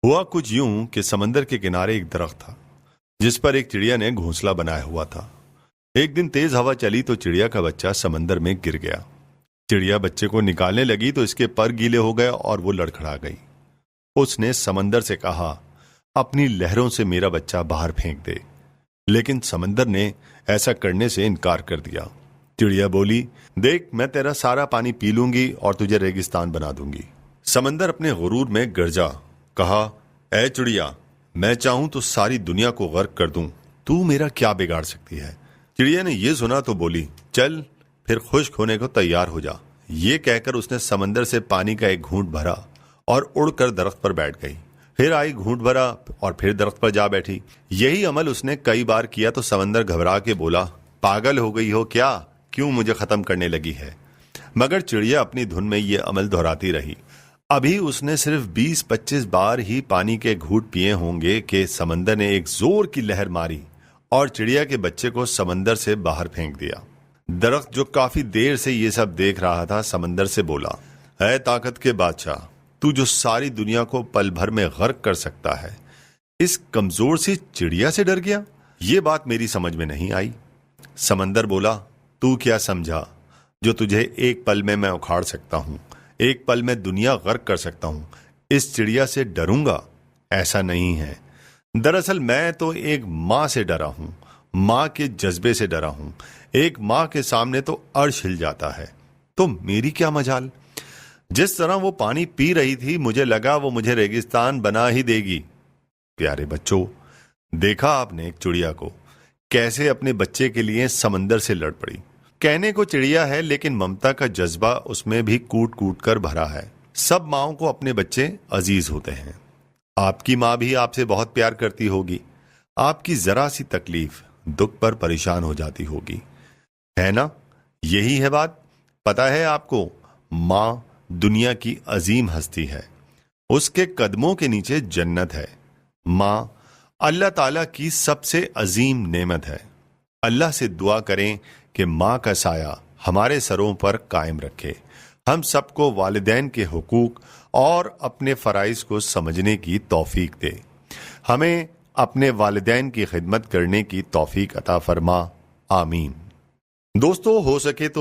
हुआ कुछ यूं कि समंदर के किनारे एक दरख्त था जिस पर एक चिड़िया ने घोंसला बनाया हुआ था। एक दिन तेज हवा चली तो चिड़िया का बच्चा समंदर में गिर गया। चिड़िया बच्चे को निकालने लगी तो इसके पर गीले हो गए और वो लड़खड़ा गई। उसने समंदर से कहा, अपनी लहरों से मेरा बच्चा बाहर फेंक दे, लेकिन समंदर ने ऐसा करने से इनकार कर दिया। चिड़िया बोली, देख, मैं तेरा सारा पानी पी लूंगी और तुझे रेगिस्तान बना दूंगी। समंदर अपने गुरूर में गरजा, कहा, ऐ चिड़िया, मैं चाहूं तो सारी दुनिया को गर्क कर दूं, तू मेरा क्या बिगाड़ सकती है। चिड़िया ने यह सुना तो बोली, चल फिर खुश्क होने को तैयार हो जा। ये कहकर उसने समंदर से पानी का एक घूंट भरा और उड़कर दरख्त पर बैठ गई। फिर आई, घूंट भरा और फिर दरख्त पर जा बैठी। यही अमल उसने कई बार किया तो समंदर घबरा के बोला, पागल हो गई हो क्या, क्यों मुझे खत्म करने लगी है। मगर चिड़िया अपनी धुन में ये अमल दोहराती रही। अभी उसने सिर्फ 20-25 बार ही पानी के घूंट पिए होंगे कि समंदर ने एक जोर की लहर मारी और चिड़िया के बच्चे को समंदर से बाहर फेंक दिया। दरख्त जो काफी देर से ये सब देख रहा था समंदर से बोला, है ताकत के बादशाह, तू जो सारी दुनिया को पल भर में गर्क कर सकता है, इस कमजोर सी चिड़िया से डर गया। ये बात मेरी समझ में नहीं आई। समंदर बोला, तू क्या समझा जो तुझे एक पल में मैं उखाड़ सकता हूं, एक पल में दुनिया गर्क कर सकता हूं। इस चिड़िया से डरूंगा? ऐसा नहीं है। दरअसल मैं तो एक माँ से डरा हूं, माँ के जज्बे से डरा हूं। एक माँ के सामने तो अर्श हिल जाता है, तो मेरी क्या मजाल। जिस तरह वो पानी पी रही थी मुझे लगा वो मुझे रेगिस्तान बना ही देगी। प्यारे बच्चों, देखा आपने एक चिड़िया को कैसे अपने बच्चे के लिए समंदर से लड़ पड़ी। कहने को चिड़िया है लेकिन ममता का जज्बा उसमें भी कूट कूट कर भरा है। सब माँओं को अपने बच्चे अजीज होते हैं। आपकी माँ भी आपसे बहुत प्यार करती होगी, आपकी जरा सी तकलीफ दुख पर परेशान हो जाती होगी, है ना। यही है बात। पता है आपको, माँ दुनिया की अजीम हस्ती है, उसके कदमों के नीचे जन्नत है। माँ अल्लाह ताला की सबसे अजीम नेमत है। अल्लाह से दुआ करें कि माँ का साया हमारे सरों पर कायम रखे, हम सबको वालिदैन के हुकूक और अपने फराइज को समझने की तौफीक दे, हमें अपने वालिदैन की खिदमत करने की तौफीक अता फरमा। आमीन। दोस्तों, हो सके तो